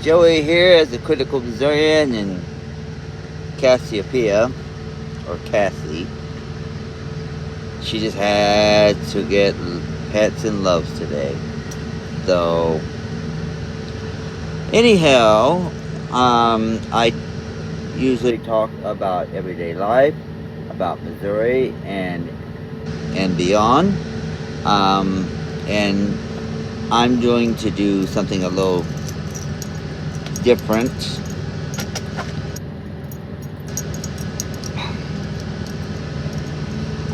Joey here as a critical Missourian in Cassiopeia, or Cassie. She just had to get pets and loves today. So, anyhow, I usually talk about everyday life, about Missouri and beyond. And I'm going to do something a little different.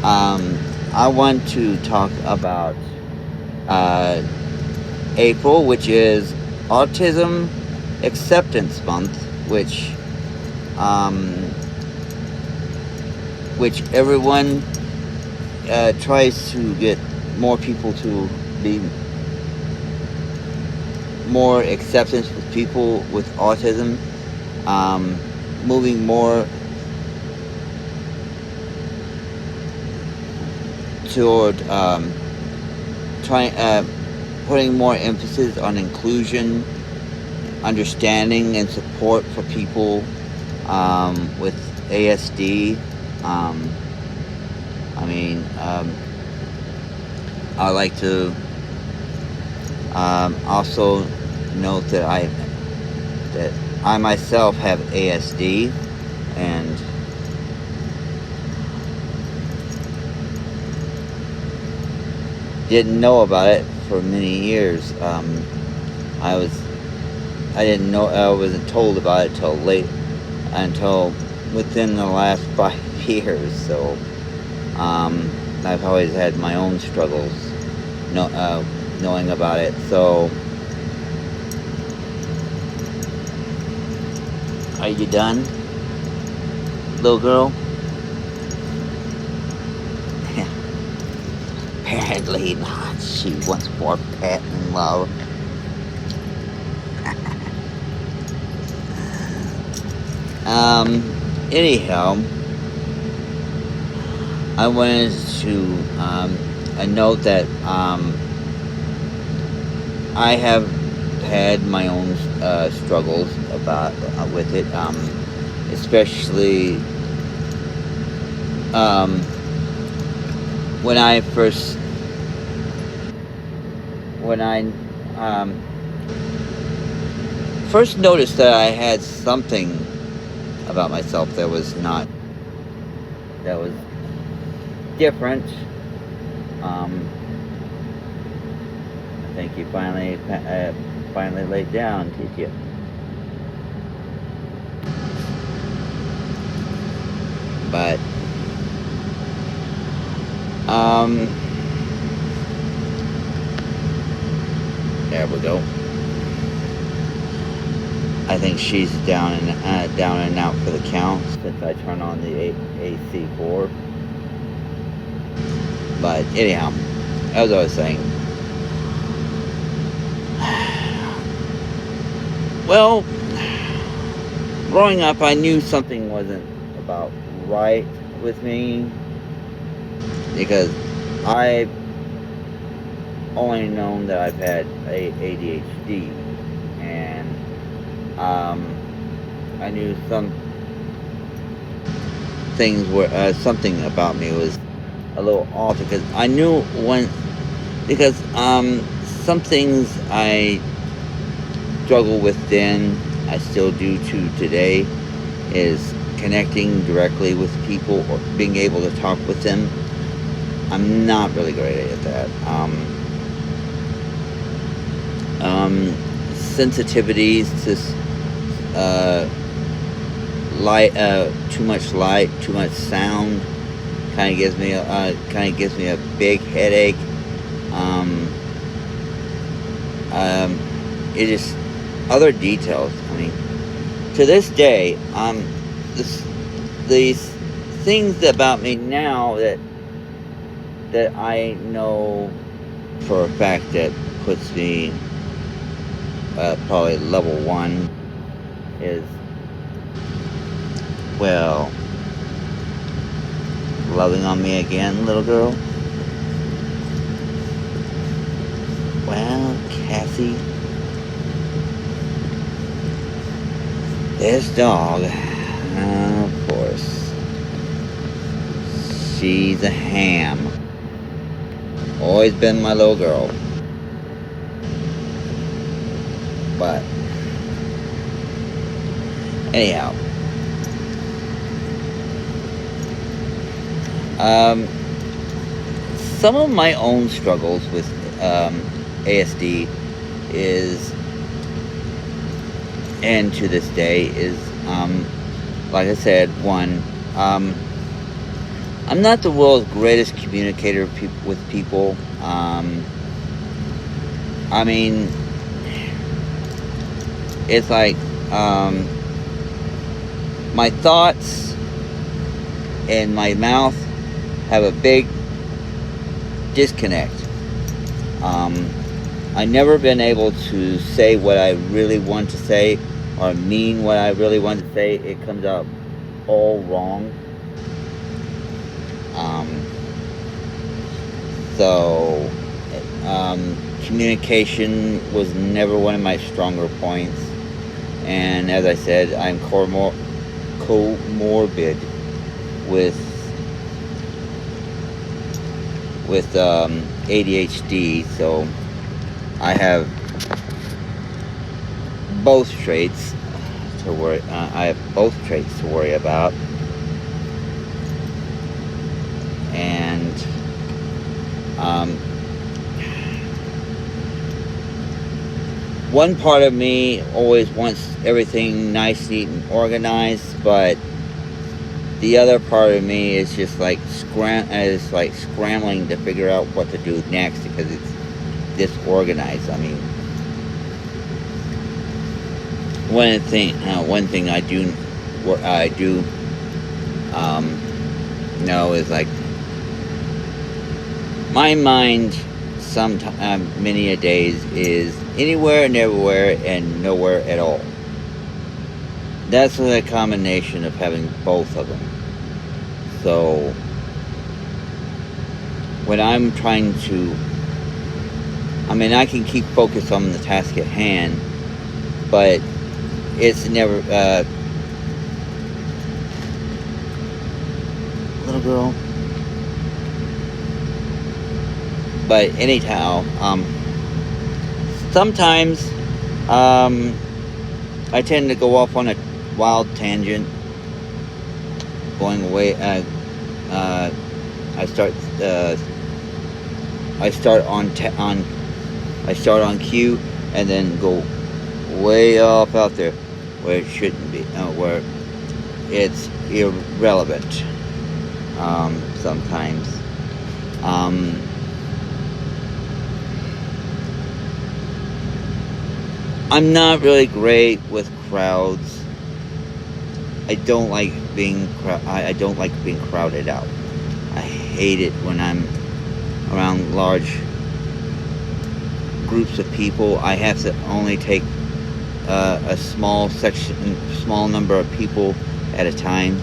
I want to talk about April, which is Autism Acceptance Month, which everyone tries to get more people to be more acceptance with people with autism, moving more toward putting more emphasis on inclusion, understanding, and support for people with ASD. I like to also note that I myself have ASD, and didn't know about it for many years. I didn't know. I wasn't told about it until within the last 5 years. So I've always had my own struggles knowing about it. So, are you done, little girl? Apparently not. She wants more pet and love. Anyhow, I wanted to note that I have had my own struggles with it, especially when I first noticed that I had something about myself that was different. I think you finally laid down, did you? But there we go. I think she's down and out for the count since I turn on the AC4. But anyhow, as I was saying, well, growing up, I knew something wasn't about right with me, because I've only known that I've had ADHD, and I knew some things were something about me was a little off, because I knew some things I struggle with then, I still do to today, is connecting directly with people or being able to talk with them. I'm not really great at that. Sensitivities to light, too much light, too much sound, kind of gives me a big headache. It is other details. I mean, to this day, these things about me now that I know for a fact that puts me probably level 1 is, well, loving on me again, little girl. Well, Cassie, This dog, of course, she's a ham. Always been my little girl. But anyhow, some of my own struggles with ASD is, and to this day, is, like I said, one, I'm not the world's greatest communicator with people. I mean, it's like, my thoughts and my mouth have a big disconnect. I've never been able to say what I really want to say or mean what I really want to say. It comes out all wrong. So communication was never one of my stronger points. And as I said, I'm comorbid with ADHD, so I have both traits to worry. I have both traits to worry about, and one part of me always wants everything nice, neat, and organized, but the other part of me is just like scrambling to figure out what to do next because it's disorganized. I mean, one thing I do know is like my mind sometimes many a days is anywhere and everywhere and nowhere at all. That's a combination of having both of them. So when I'm trying to, I mean, I can keep focused on the task at hand, but it's never, little girl. But anyhow, sometimes I tend to go off on a wild tangent, going away. I start on cue and then go way off out there where it shouldn't be, where it's irrelevant. Sometimes. I'm not really great with crowds. I don't like being crowded out. I hate it when I'm around large groups of people. I have to only take a small number of people at a time,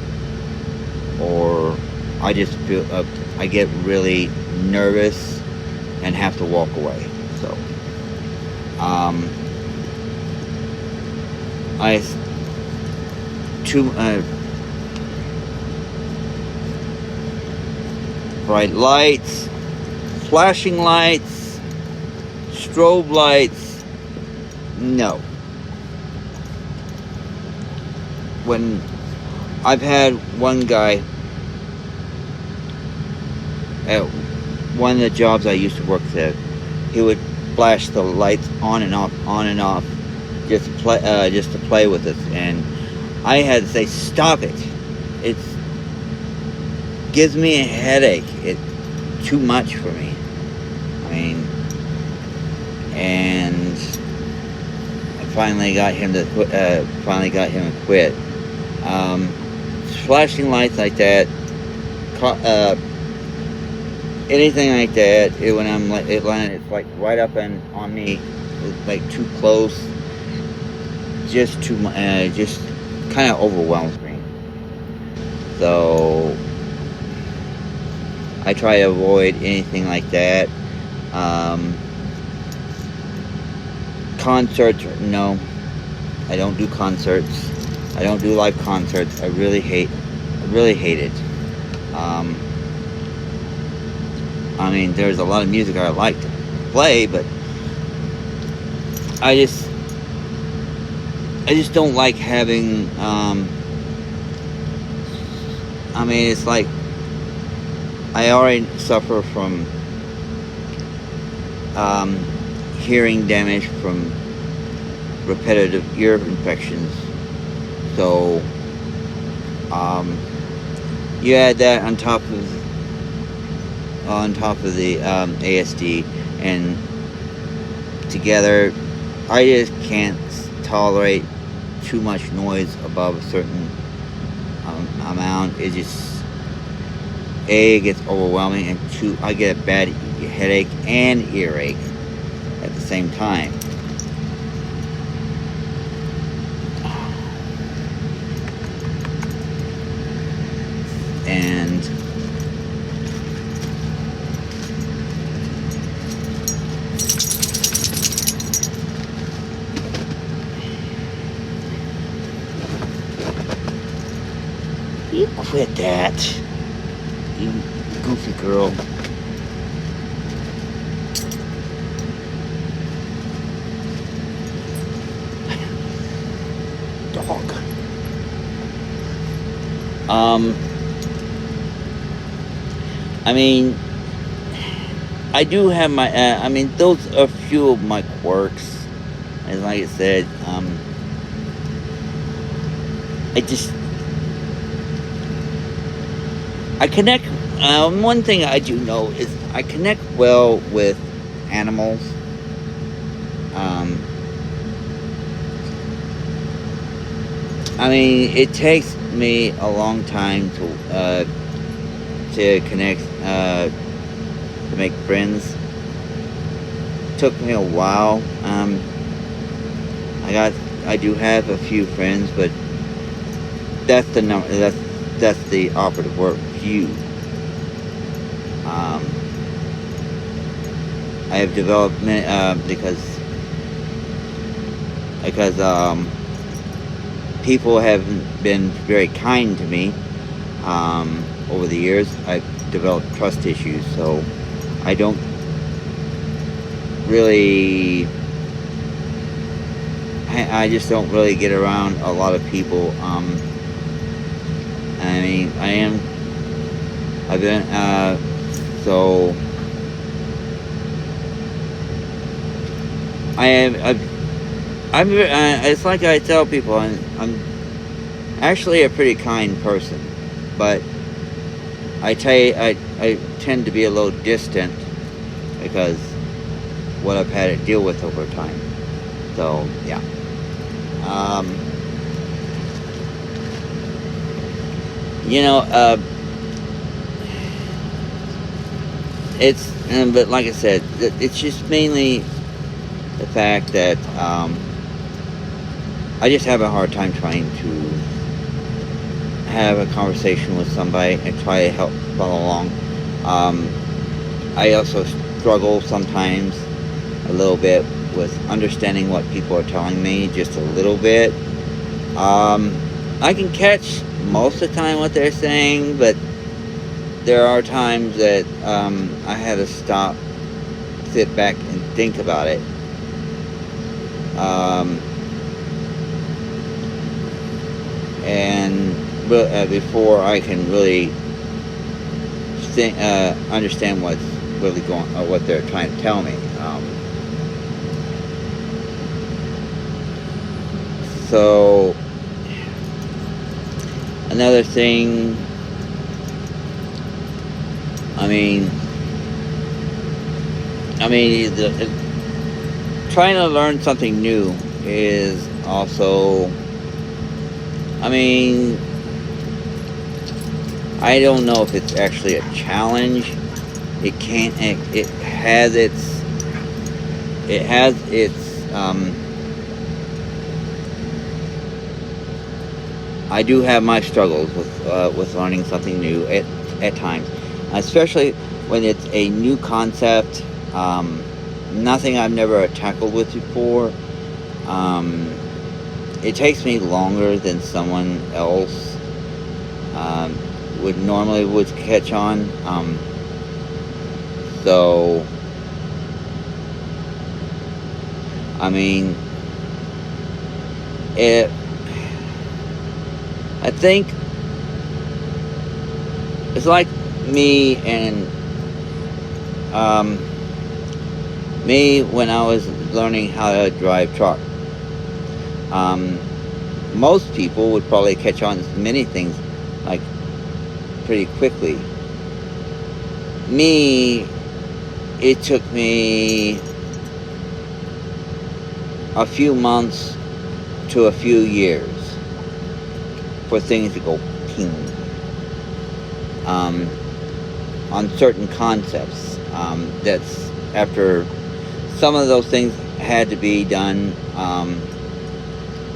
or I just feel I get really nervous and have to walk away. So bright lights, flashing lights, strobe lights, no. When I've had one guy at one of the jobs I used to work there, he would flash the lights on and off, just to play with us, and I had to say, stop it. It gives me a headache. It's too much for me. I mean, and I finally got him to quit. Flashing lights like that, anything like that, when it's like right up on me, it's like too close. Just kind of overwhelms me. So I try to avoid anything like that. Concerts, no, I don't do concerts. I don't do live concerts. I really hate it. Um, I mean, there's a lot of music I like to play, but I just don't like having. I mean, it's like I already suffer from hearing damage from repetitive ear infections. So you add that on top of the ASD, and together, I just can't tolerate too much noise above a certain amount. It just, it gets overwhelming, and two, I get a bad headache and earache at the same time. And you quit that, you goofy girl. Dog. I mean, I do have my, I mean, those are a few of my quirks. And like I said, I connect, one thing I do know is I connect well with animals. I mean, it takes me a long time to connect, to make friends. Took me a while. I do have a few friends, but that's the number. That's the operative word, few. I have developed because people haven't been very kind to me over the years. I've developed trust issues, so I don't really. I just don't really get around a lot of people. I mean, I've been, so it's like I tell people, I'm actually a pretty kind person, but I tell you, I tend to be a little distant because what I've had to deal with over time. So, yeah. You know, it's, but like I said, it's just mainly the fact that I just have a hard time trying to have a conversation with somebody and try to help follow along. I also struggle sometimes a little bit with understanding what people are telling me, just a little bit. I can catch most of the time what they're saying, but there are times that I have to stop, sit back and think about it. And before I can really understand what's really going, or what they're trying to tell me. So another thing, I mean, trying to learn something new is also, I mean, I don't know if it's actually a challenge. It has its I do have my struggles with learning something new at times, especially when it's a new concept, nothing I've never tackled with before. it takes me longer than someone else would catch on. So, I mean, I think it's like me and me when I was learning how to drive truck. Most people would probably catch on to many things like pretty quickly. Me, it took me a few months to a few years for things to go ping on certain concepts. That's after some of those things had to be done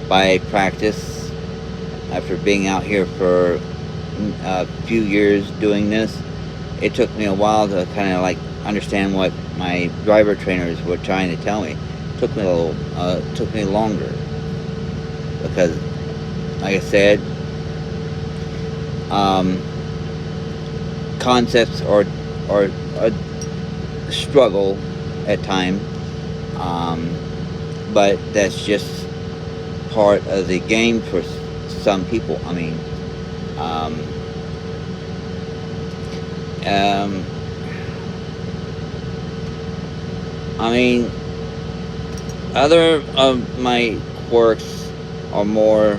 by practice. After being out here for a few years doing this, it took me a while to kind of like understand what my driver trainers were trying to tell me. Took me longer because, like I said, concepts are a struggle at times, but that's just part of the game for some people. I mean, other of my quirks are more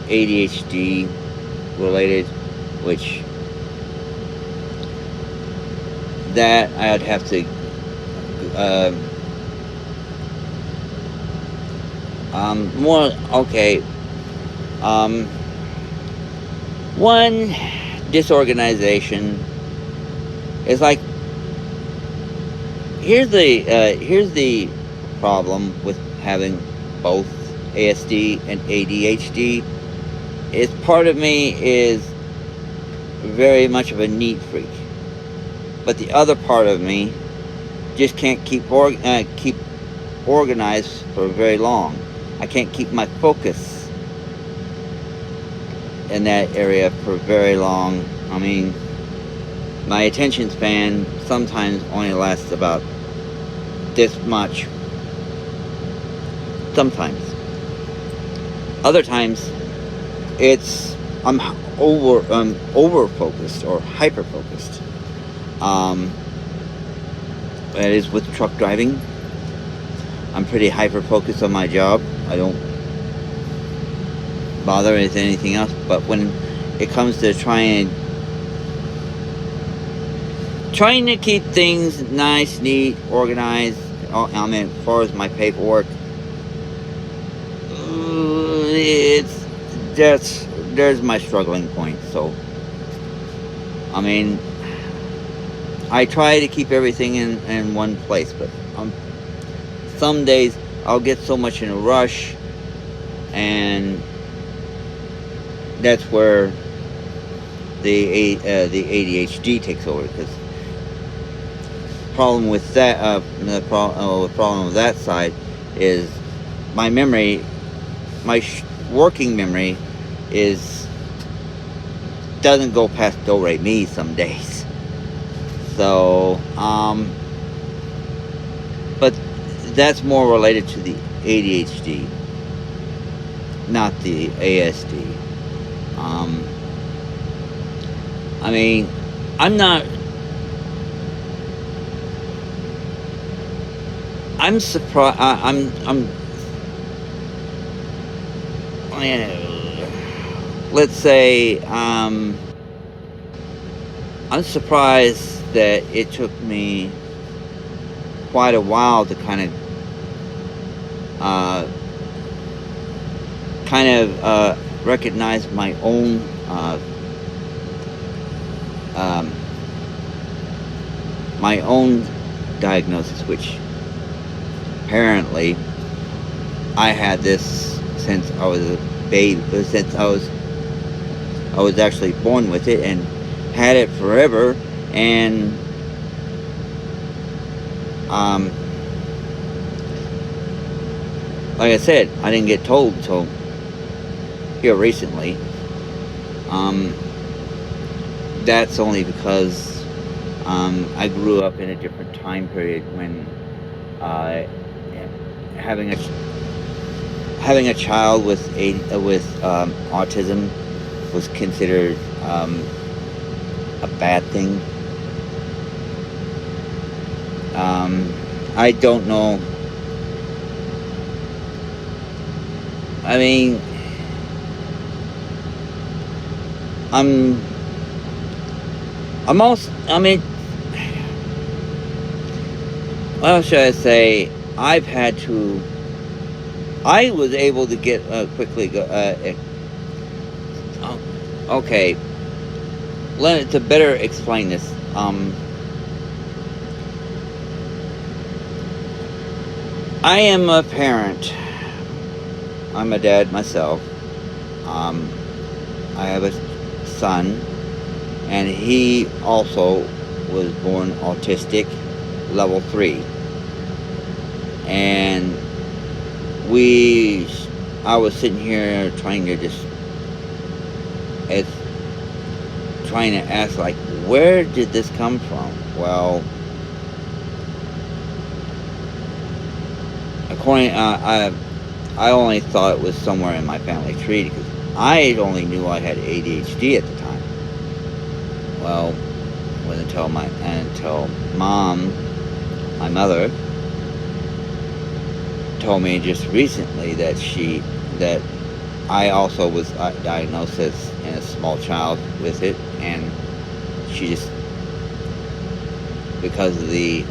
ADHD related, which that I'd have to more okay. One disorganization is like here's the problem with having both ASD and ADHD is part of me is very much of a neat freak, but the other part of me just can't keep organized for very long. I can't keep my focus in that area for very long. I mean, my attention span sometimes only lasts about this much. Sometimes. Other times, I'm over focused or hyper focused. That is with truck driving. I'm pretty hyper focused on my job. I don't bother with anything else. But when it comes to trying to keep things nice, neat, organized, I mean, as far as my paperwork, there's my struggling point. So, I mean, I try to keep everything in one place, but some days I'll get so much in a rush, and that's where the ADHD takes over. Because problem with that, the problem with that side is my memory, working memory, doesn't go past do re mi some days. So, but that's more related to the ADHD, not the ASD. I mean, I'm surprised. Let's say, I'm surprised that it took me quite a while to kind of recognize my own diagnosis, which apparently I had this since I was a baby, since I was actually born with it and had it forever. And like I said, I didn't get told till here recently. Um, that's only because I grew up in a different time period when uh, having a child with autism was considered a bad thing. I don't know. I mean, I'm also. I mean, what should I say? I was able to get quickly go. Okay, to better explain this. I am a parent. I'm a dad myself. I have a son, and he also was born autistic, level 3. And I was sitting here trying to ask, like, where did this come from? Well, I only thought it was somewhere in my family tree because I only knew I had ADHD at the time. Well, it wasn't until Mom, my mother, told me just recently that I also was diagnosed as a small child with it, and she just, because of the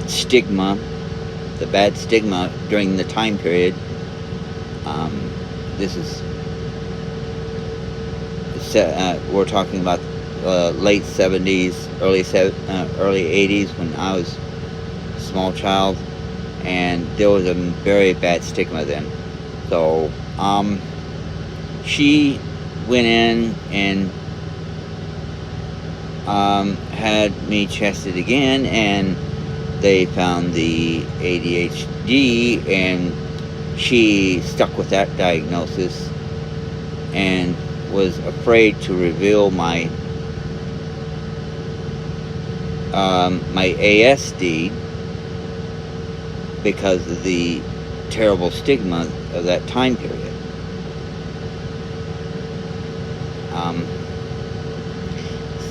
stigma, the bad stigma during the time period. This is we're talking about late 70s, early 80s when I was a small child, and there was a very bad stigma then. So she went in and had me tested again, and they found the ADHD, and she stuck with that diagnosis and was afraid to reveal my ASD because of the terrible stigma of that time period.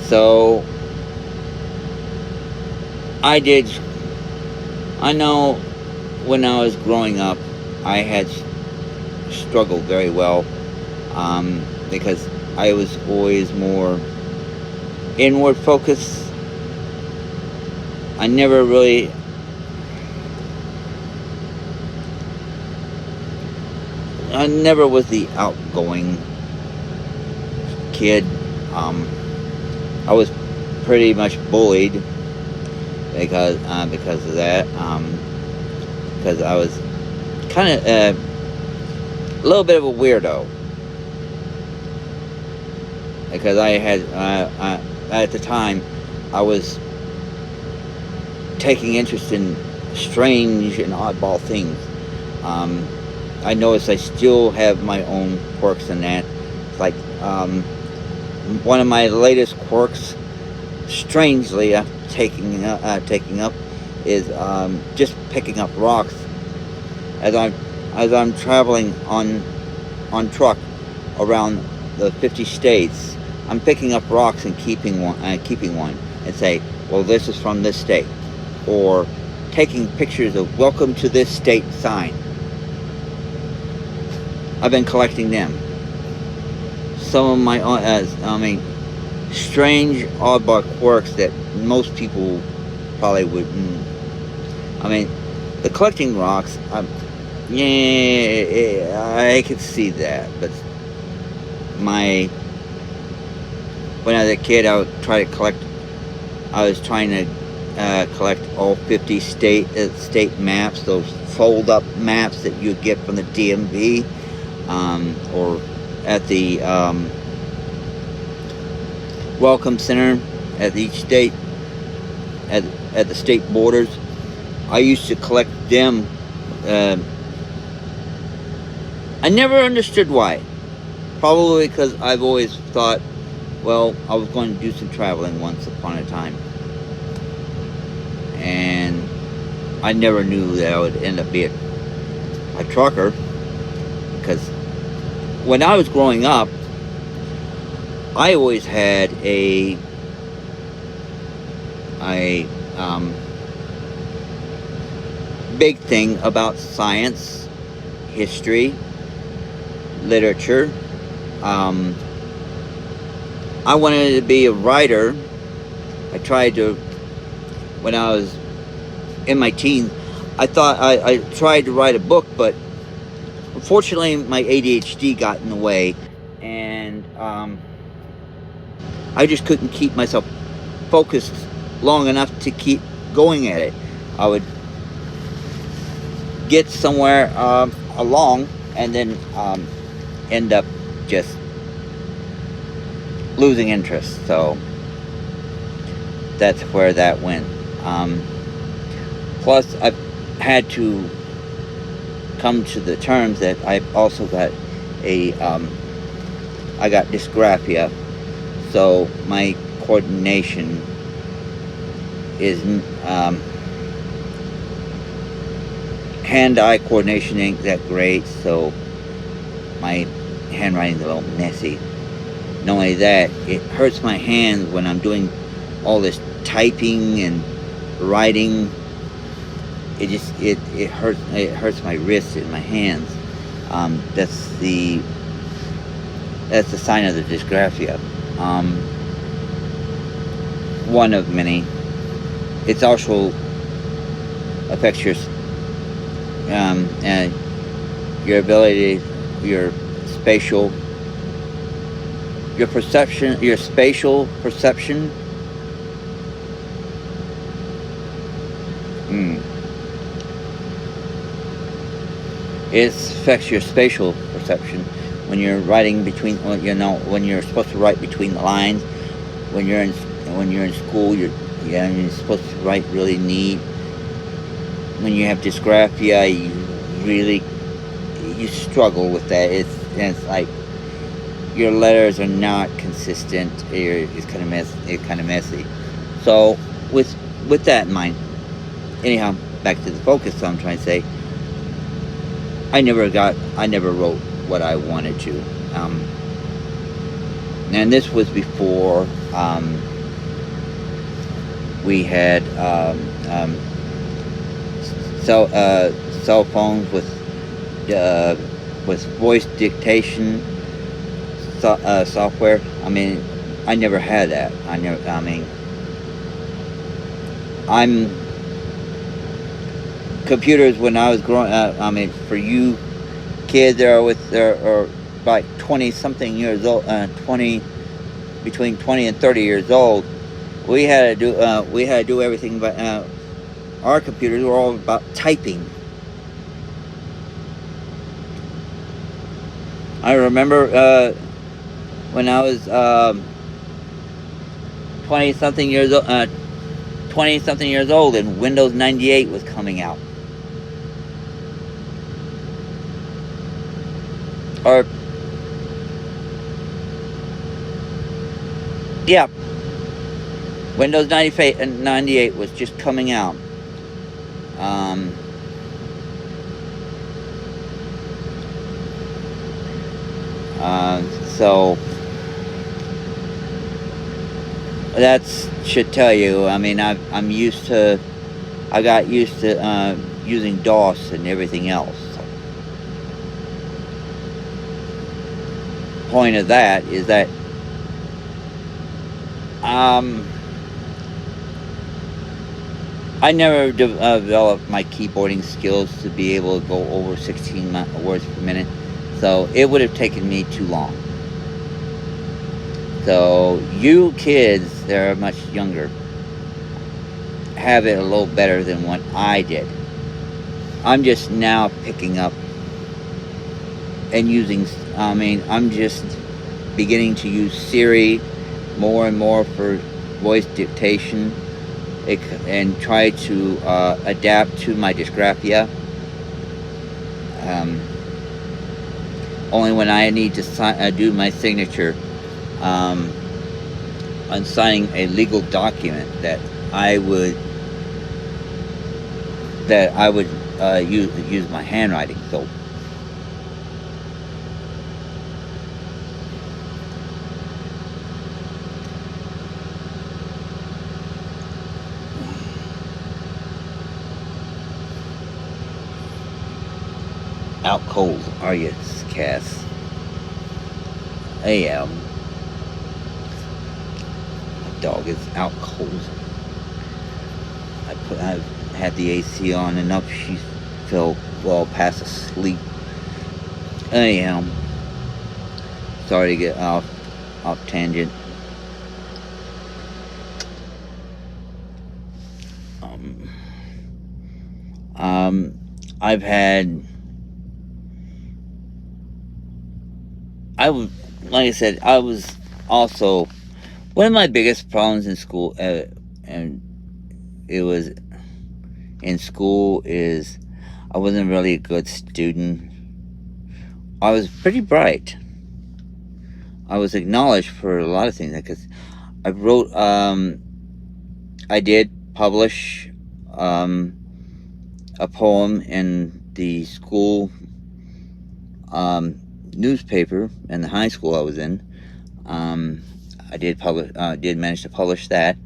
So I know when I was growing up, I had struggled very well because I was always more inward focused. I never was the outgoing kid. I was pretty much bullied because of that. Because I was kind of a little bit of a weirdo. Because I had at the time I was taking interest in strange and oddball things. I noticed I still have my own quirks in that. Like one of my latest quirks, strangely, taking up is just picking up rocks as I'm traveling on truck around the 50 states. I'm picking up rocks and keeping one and say, well, this is from this state, or taking pictures of welcome to this state sign. I've been collecting them. Some of my strange oddball quirks that most people probably wouldn't. The collecting rocks, I could see that, but when I was a kid, I was trying to collect all 50 state maps, those fold-up maps that you get from the DMV, or at the Welcome Center at each state, at the state borders. I used to collect them. I never understood why. Probably because I've always thought, well, I was going to do some traveling once upon a time. And I never knew that I would end up being a trucker. Because when I was growing up, I always had a big thing about science, history, literature. I wanted to be a writer. I tried to, when I was in my teens, I thought I tried to write a book, but unfortunately my ADHD got in the way, and I just couldn't keep myself focused long enough to keep going at it. I would get somewhere along and then end up just losing interest. So that's where that went. Plus, I've had to come to the terms that I've also got I got dysgraphia, so my coordination is hand-eye coordination ain't that great, so my handwriting's a little messy. Not only that, it hurts my hands when I'm doing all this typing and writing. It hurts my wrists and my hands. That's the sign of the dysgraphia. One of many. It also affects your and your ability, your spatial, your perception, your spatial perception. It affects your spatial perception when you're writing between, when you're supposed to write between the lines. When you're in school, you're supposed to write really neat. When you have dysgraphia, you struggle with that. It's like your letters are not consistent. It's kind of messy. So with that in mind, anyhow, back to the focus. So I'm trying to say, I never wrote what I wanted to, and this was before we had cell phones with voice dictation software. I mean, I never had that. Computers when I was growing up. I mean, for you kids that are like 20-something years old, between 20 and 30 years old, we had to do everything. But our computers were all about typing. I remember when I was 20-something years old, and Windows 98 was coming out. Or yeah, Windows 98 was just coming out. So that should tell you. I mean, I got used to using DOS and everything else. Point of that is that I never developed my keyboarding skills to be able to go over 16 words per minute, so it would have taken me too long. So you kids that are much younger have it a little better than what I did. I'm just now picking up and using, I'm just beginning to use Siri more and more for voice dictation and try to adapt to my dysgraphia. only when I need to do my signature on signing a legal document I would that I would use my handwriting. So out cold, are you, Cass? Hey, my dog is out cold. I've had the AC on enough. She fell well past asleep. I sorry to get off tangent. Um, I've had I was like I said, I was also one of my biggest problems in school, and it was in school is I wasn't really a good student. I was pretty bright. I was acknowledged for a lot of things because I wrote. I did publish a poem in the school newspaper in the high school I was in. I did manage to publish that.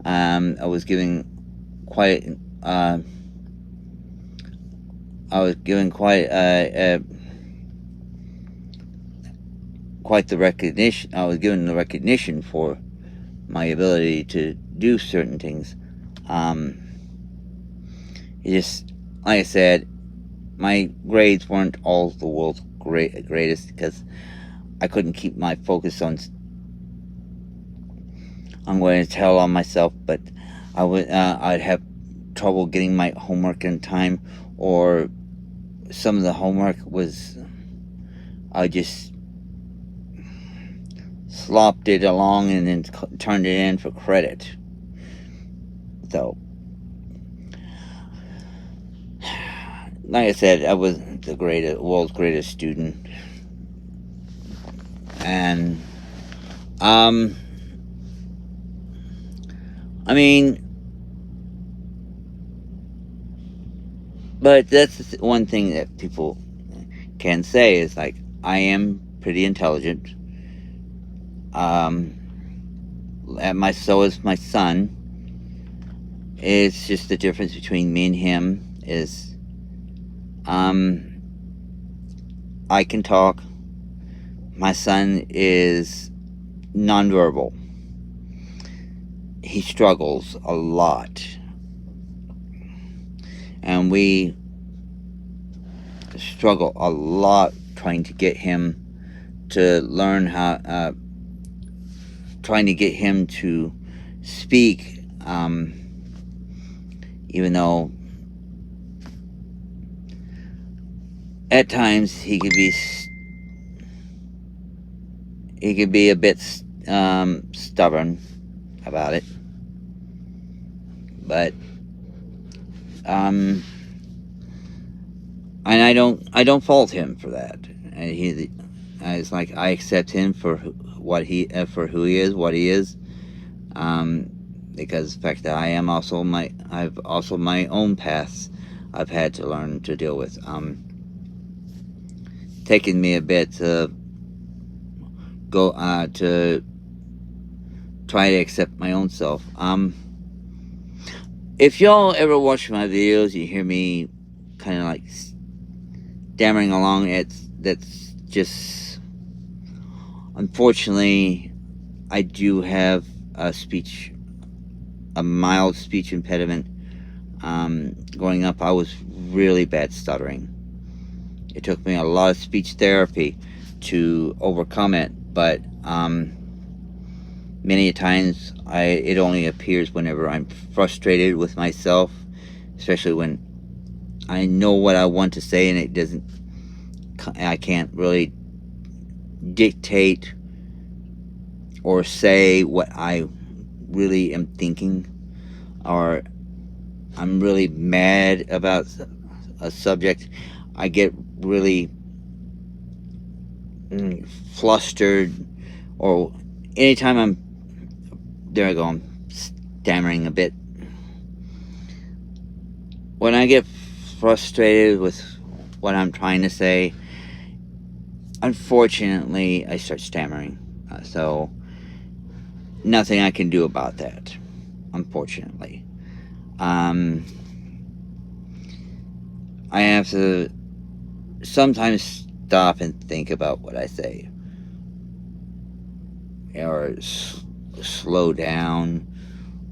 I was given quite. I was given quite the recognition. I was given the recognition for my ability to do certain things. It just, like I said, my grades weren't all the world's greatest because I couldn't keep my focus on. I'm going to tell on myself, but I'd have trouble getting my homework in time, or some of the homework was I just slopped it along and then turned it in for credit. So, like I said, I was the world's greatest student, and I mean, but that's one thing that people can say is like I am pretty intelligent. So is my son. It's just the difference between me and him is I can talk. My son is nonverbal. He struggles a lot. And we struggle a lot trying to get him to learn trying to get him to speak, even though at times he could be a bit stubborn about it, but and I don't fault him for that. And it's like I accept him for who he is, what he is, because the fact that I've also my own paths I've had to learn to deal with. Taken me a bit to go to try to accept my own self. If y'all ever watch my videos, you hear me kind of like stammering along. That's just, unfortunately, I do have a mild speech impediment. Growing up, I was really bad stuttering. It took me a lot of speech therapy to overcome it, but many times it only appears whenever I'm frustrated with myself, especially when I know what I want to say and I can't really dictate or say what I really am thinking, or I'm really mad about a subject. I get really flustered, or anytime I'm stammering a bit. When I get frustrated with what I'm trying to say, unfortunately, I start stammering. So, nothing I can do about that, unfortunately. I have to sometimes stop and think about what I say, or slow down.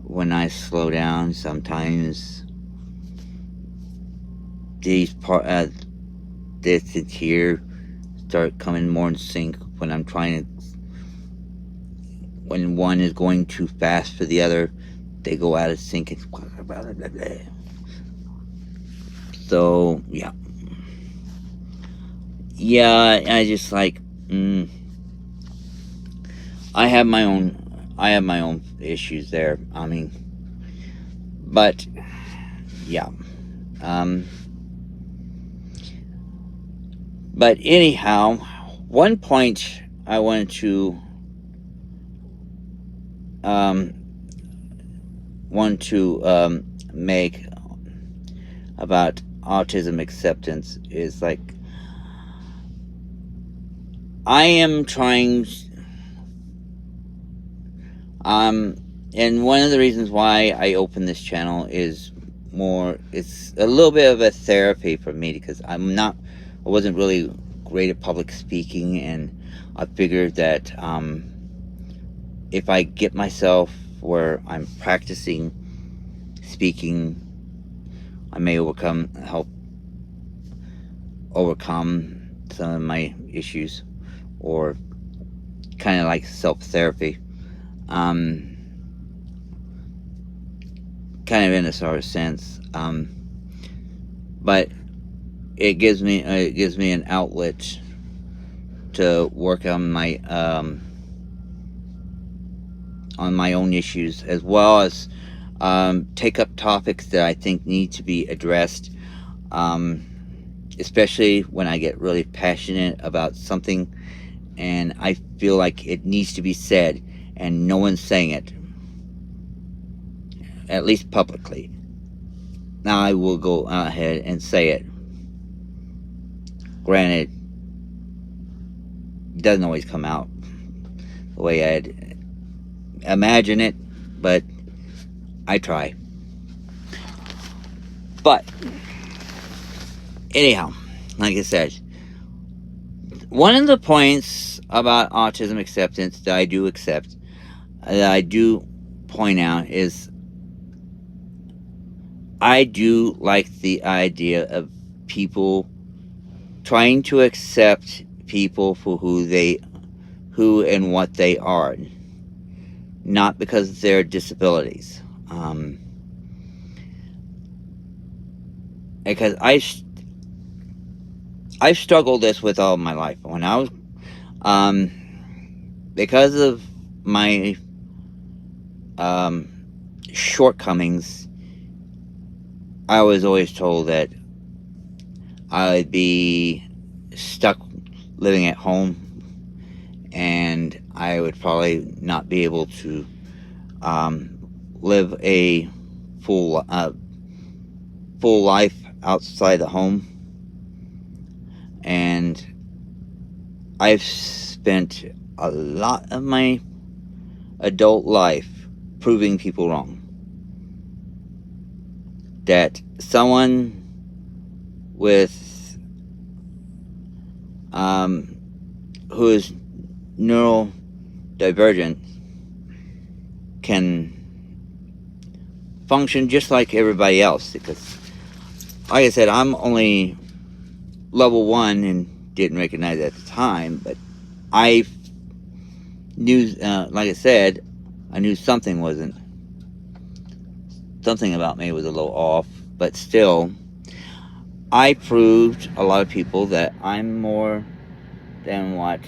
When I slow down, sometimes this here start coming more in sync when I'm trying to. When one is going too fast for the other, they go out of sync. So yeah, I just I have my own issues there. I mean, but yeah. But anyhow, one point I wanted to make about autism acceptance is I am trying, and one of the reasons why I opened this channel is it's a little bit of a therapy for me, because I wasn't really great at public speaking, and I figured that if I get myself where I'm practicing speaking, I may help overcome some of my issues, or kind of like self-therapy, kind of in a sort of sense, but it gives me an outlet to work on my own issues, as well as take up topics that I think need to be addressed, especially when I get really passionate about something and I feel like it needs to be said and no one's saying it, at least publicly. Now I will go ahead and say it. Granted, it doesn't always come out the way I'd imagine it, but I try. But anyhow, like I said, one of the points about autism acceptance that I do accept, that I do point out, is I do like the idea of people trying to accept people for who and what they are, not because of their disabilities. Because I've struggled this with all my life. When I was, because of my shortcomings, I was always told that I'd be stuck living at home, and I would probably not be able to live a full life outside the home. And I've spent a lot of my adult life proving people wrong. That someone with who is neurodivergent can function just like everybody else, because like I said, I'm only level 1 and didn't recognize it at the time, but I knew, like I said, I knew something about me was a little off, but still, I proved a lot of people that I'm more than what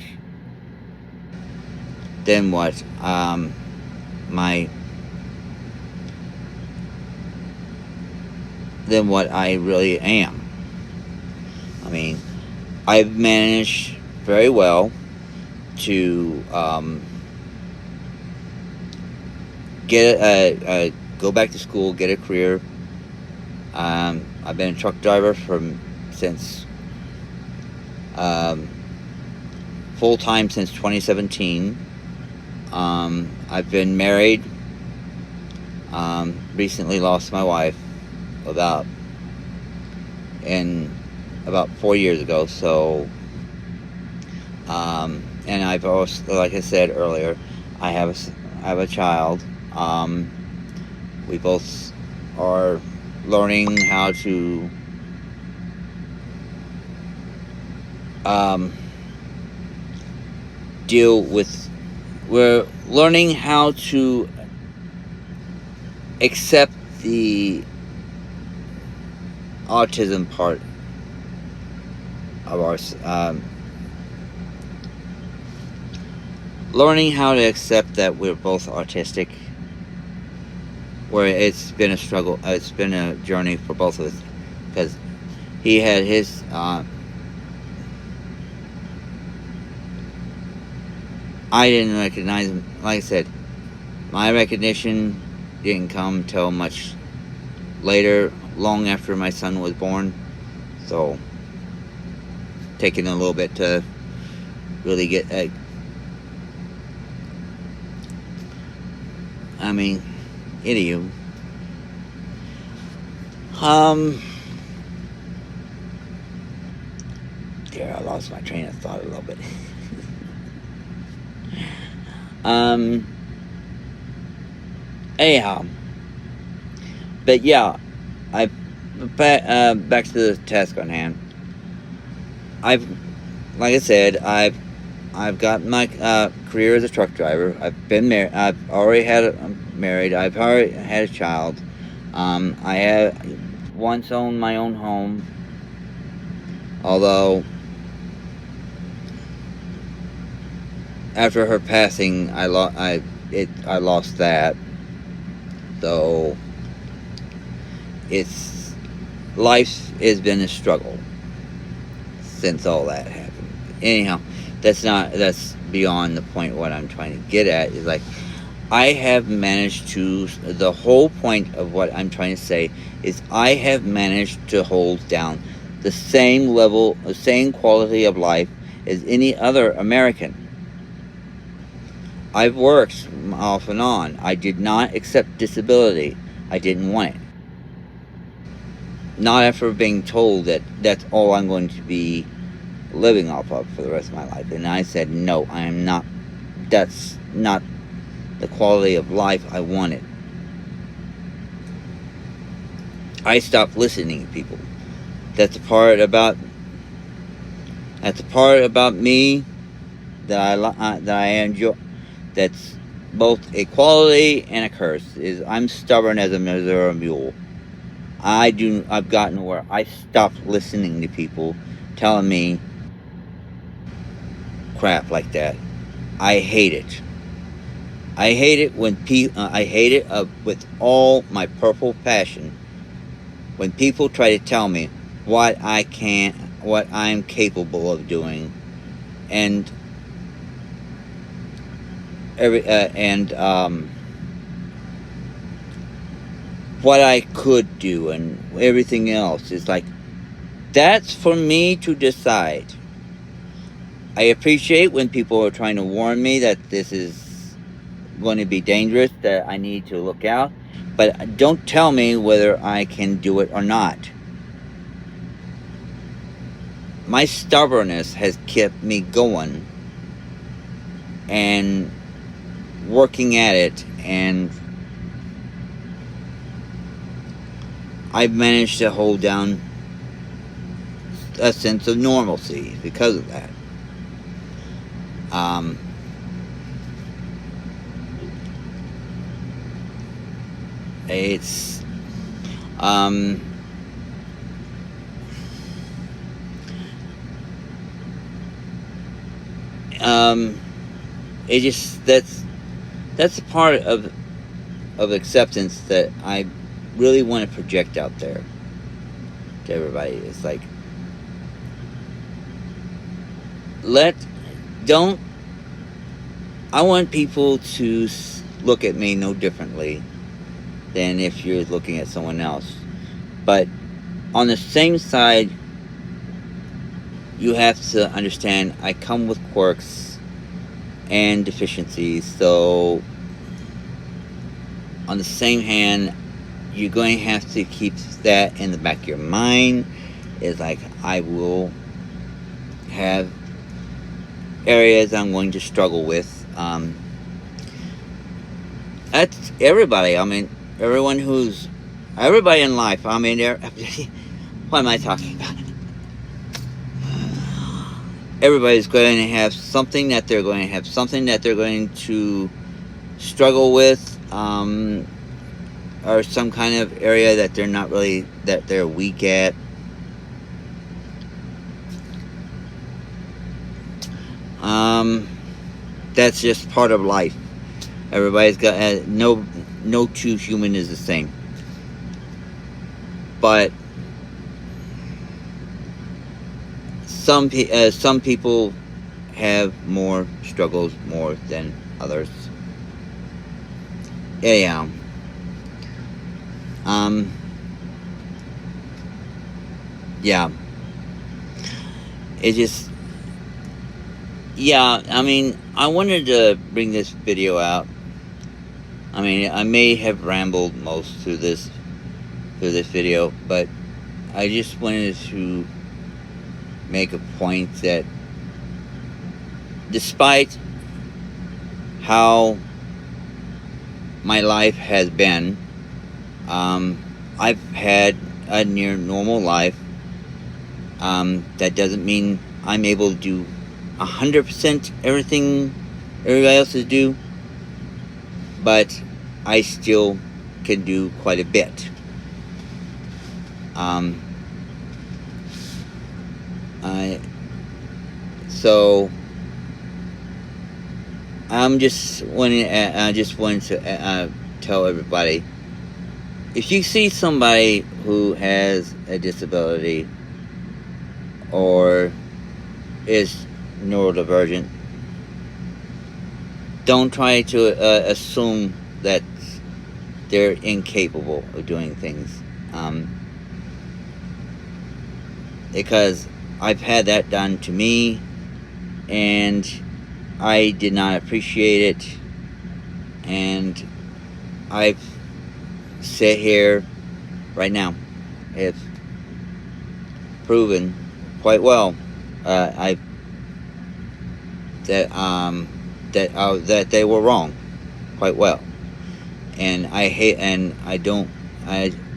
I really am. I mean, I've managed very well to go back to school, get a career. I've been a truck driver since um, full time since 2017. I've been married. Recently lost my wife about in about 4 years ago. So, and I've also, like I said earlier, I have a child. We both are learning how to deal with. We're learning how to accept the autism part of our learning how to accept that we're both autistic, where it's been a struggle. It's been a journey for both of us, because he had his I didn't recognize him. Like I said, my recognition didn't come till much later, long after my son was born. So, taking a little bit to really get. Anywho, I lost my train of thought a little bit. Anyhow, but yeah, back to the task on hand. Like I said, I've got my career as a truck driver. I've been married. I've already married. I've already had a child. I had once owned my own home, although after her passing, I lost that. So life has been a struggle since all that happened. Anyhow, that's beyond the point. What I'm trying to get at is, like, I have managed to, the whole point of what I'm trying to say is, I have managed to hold down the same level, the same quality of life as any other American. I've worked off and on. I did not accept disability. I didn't want it. Not after being told that that's all I'm going to be living off of for the rest of my life. And I said, no, I am not. That's not the quality of life I wanted. I stopped listening to people. That's the part about me that I enjoy. That's both a quality and a curse. Is I'm stubborn as a Missouri mule. I've gotten where I stopped listening to people telling me crap like that. I hate it. I hate it when I hate it with all my purple passion when people try to tell me what I'm capable of doing, and what I could do and everything else. Is like, that's for me to decide. I appreciate when people are trying to warn me that this is going to be dangerous, that I need to look out, but don't tell me whether I can do it or not. My stubbornness has kept me going and working at it, and I've managed to hold down a sense of normalcy because of that. It's it just that's a part of acceptance that I really want to project out there to everybody. It's like, don't I want people to look at me no differently than if you're looking at someone else. But on the same side, you have to understand I come with quirks and deficiencies. So, on the same hand, you're going to have to keep that in the back of your mind. Is like, I will have areas I'm going to struggle with. That's everybody. I mean, everybody in life. I mean, what am I talking about? Everybody's going to have something that they're going to struggle with, or some kind of area that they're weak at. That's just part of life. Everybody's got no two human is the same. But some people have more struggles more than others. Yeah. Yeah. It just. Yeah, I mean, I wanted to bring this video out. I mean, I may have rambled most through this video, but I just wanted to make a point that despite how my life has been, I've had a near normal life. That doesn't mean I'm able to do 100% everything everybody else is do, but I still can do quite a bit. So I just wanted to tell everybody, if you see somebody who has a disability or is neurodivergent, don't try to assume that they're incapable of doing things, because I've had that done to me and I did not appreciate it, and I've sit here right now. It's proven quite well that they were wrong quite well, and I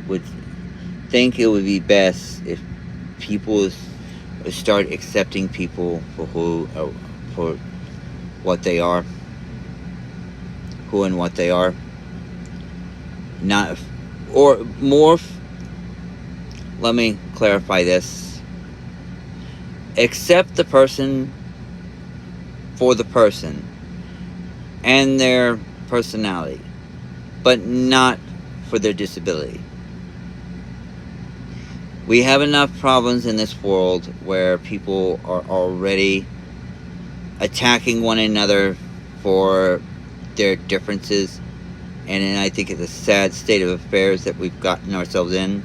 would think it would be best if people would start accepting people for what they are, who and what they are, not or more. Let me clarify this. Accept the person for the person and their personality, but not for their disability. We have enough problems in this world where people are already attacking one another for their differences, and I think it's a sad state of affairs that we've gotten ourselves in.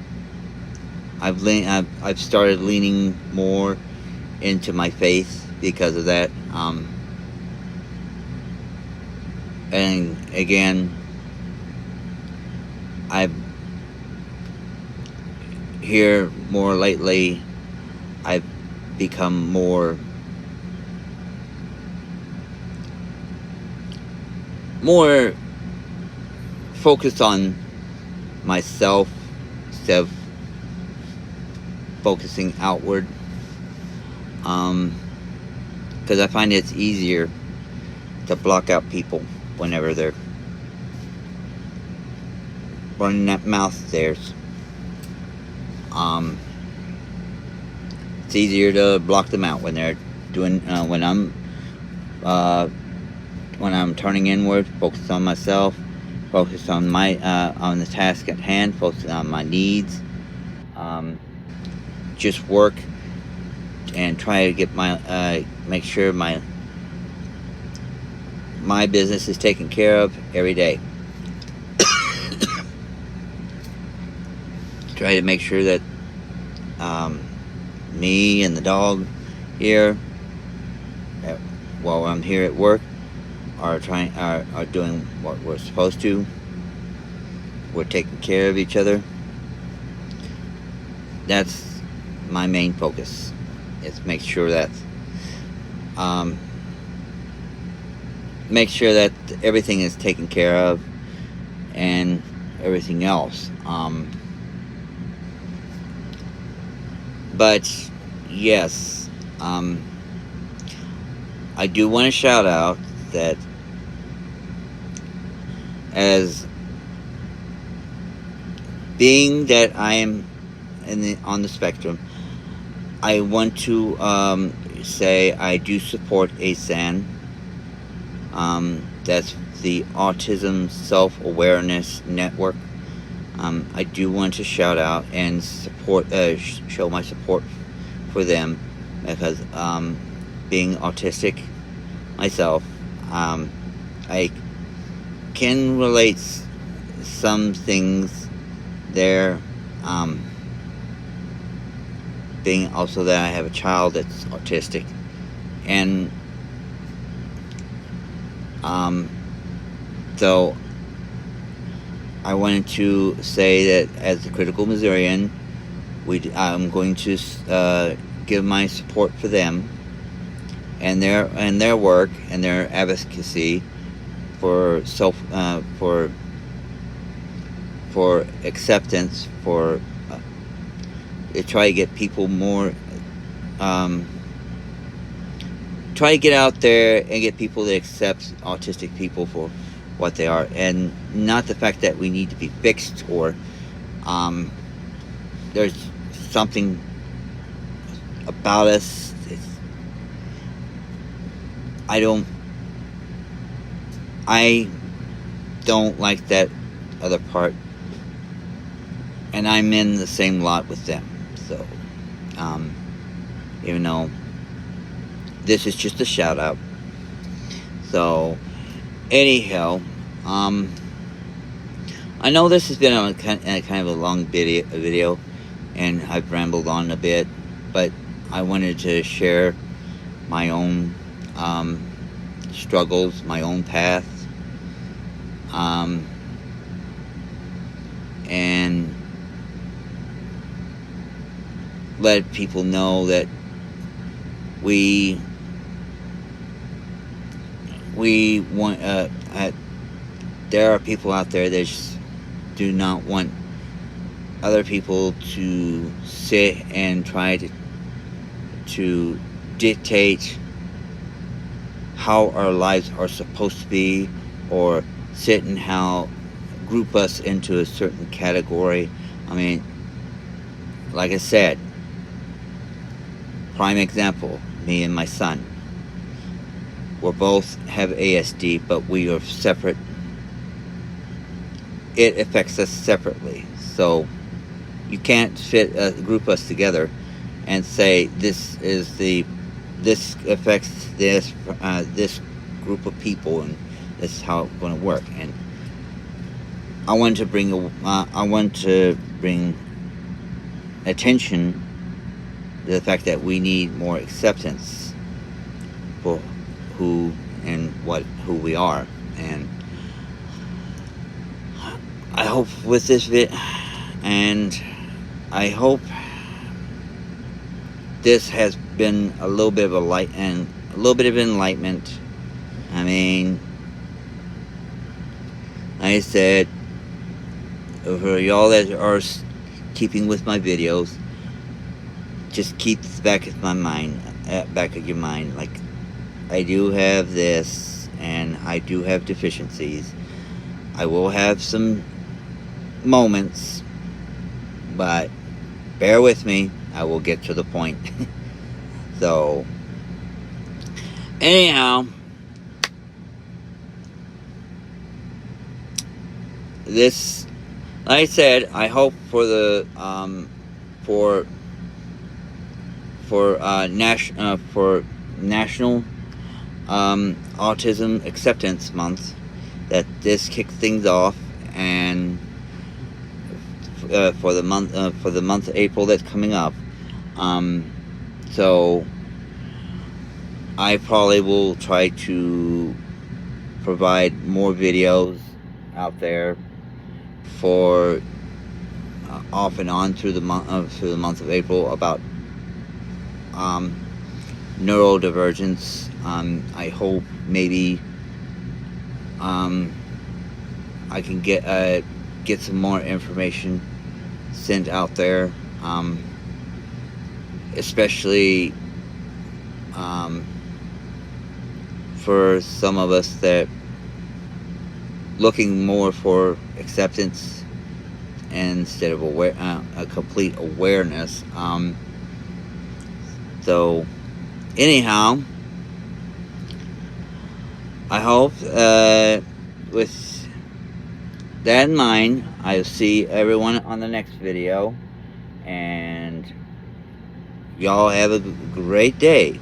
I've started leaning more into my faith because of that. And again, I've here more lately, I've become more focused on myself instead of focusing outward, because I find it's easier to block out people whenever they're running that mouth of theirs. It's easier to block them out when they're doing when I'm turning inward, focus on myself, focus on my on the task at hand, focus on my needs, just work and try to get my make sure my my business is taken care of every day. Try to make sure that me and the dog here, while I'm here at work, are doing what we're supposed to. We're taking care of each other. That's my main focus. Is make sure that everything is taken care of and everything else. But yes, I do want to shout out that as being that I am on the spectrum, I want to say I do support ASAN. That's the Autism Self Awareness Network. I do want to shout out and support, show my support for them, because being autistic myself, I can relate some things there. Being also that I have a child that's autistic, and so I wanted to say that as a critical Missourian, I'm going to give my support for them and their work and their advocacy for for acceptance, for try to get people more, try to get out there and get people to accept autistic people for what they are, and not the fact that we need to be fixed, or there's something about us. I don't like that other part, and I'm in the same lot with them. So even though this is just a shout out. So anyhow, I know this has been a kind of a long video, and I've rambled on a bit, but I wanted to share my own struggles, my own path, and let people know that we want, there are people out there that just do not want other people to sit and try to dictate how our lives are supposed to be, or sit and group us into a certain category. I mean, like I said, prime example, me and my son. We both have ASD, but we are separate. It affects us separately. So you can't group us together and say this affects this group of people, and this is how it's going to work. And I want to bring attention to the fact that we need more acceptance for who we are. And I hope with this and I hope this has been a little bit of a light and a little bit of enlightenment. I mean, like I said, for y'all that are keeping with my videos, just keep this back of your mind. Like, I do have this, and I do have deficiencies. I will have some moments, but bear with me. I will get to the point. So, anyhow, this, like I said, I hope for the national Autism Acceptance Month, that this kicks things off, and for the month of April that's coming up. So I probably will try to provide more videos out there for off and on through the month of April about neurodivergence. I hope maybe I can get some more information sent out there, especially for some of us that looking more for acceptance instead of a complete awareness. So anyhow, I hope with that in mind, I'll see everyone on the next video, and y'all have a great day.